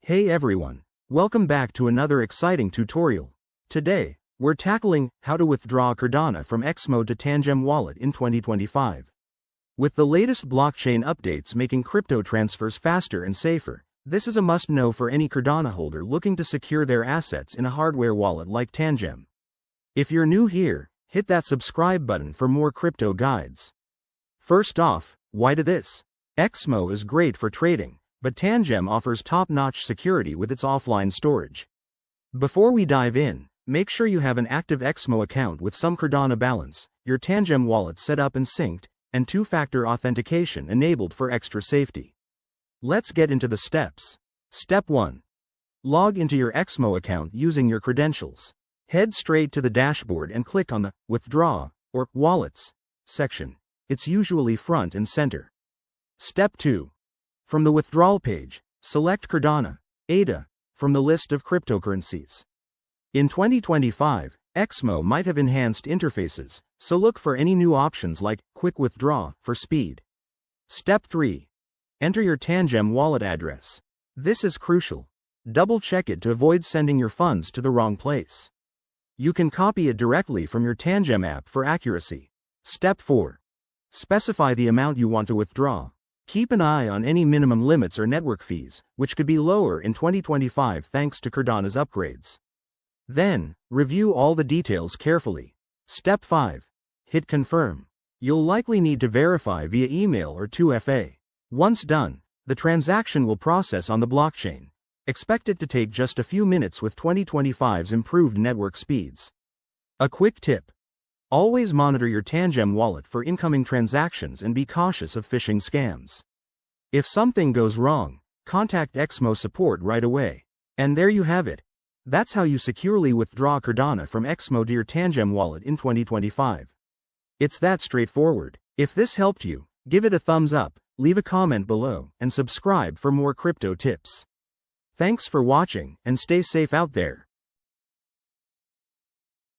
Hey everyone, welcome back to another exciting tutorial. Today, we're tackling how to withdraw Cardano from XMO to Tangem wallet in 2025. With the latest blockchain updates making crypto transfers faster and safer, this is a must-know for any Cardano holder looking to secure their assets in a hardware wallet like Tangem. If you're new here, hit that subscribe button for more crypto guides. First off, why do this? XMO is great for trading, but Tangem offers top-notch security with its offline storage. Before we dive in, make sure you have an active XMO account with some Cardano balance, your Tangem wallet set up and synced, and two-factor authentication enabled for extra safety. Let's get into the steps. Step 1. Log into your XMO account using your credentials. Head straight to the dashboard and click on the Withdraw or Wallets section. It's usually front and center. Step 2. From the withdrawal page, select Cardano, ADA, from the list of cryptocurrencies. In 2025, XMO might have enhanced interfaces, so look for any new options like Quick Withdraw for speed. Step 3. Enter your Tangem wallet address. This is crucial. Double-check it to avoid sending your funds to the wrong place. You can copy it directly from your Tangem app for accuracy. Step 4. Specify the amount you want to withdraw. Keep an eye on any minimum limits or network fees, which could be lower in 2025 thanks to Cardano's upgrades. Then, review all the details carefully. Step 5. Hit Confirm. You'll likely need to verify via email or 2FA. Once done, the transaction will process on the blockchain. Expect it to take just a few minutes with 2025's improved network speeds. A quick tip. Always monitor your Tangem wallet for incoming transactions and be cautious of phishing scams. If something goes wrong, contact XMO support right away. And there you have it. That's how you securely withdraw Cardano from XMO to your Tangem wallet in 2025. It's that straightforward. If this helped you, give it a thumbs up, leave a comment below, and subscribe for more crypto tips. Thanks for watching, and stay safe out there.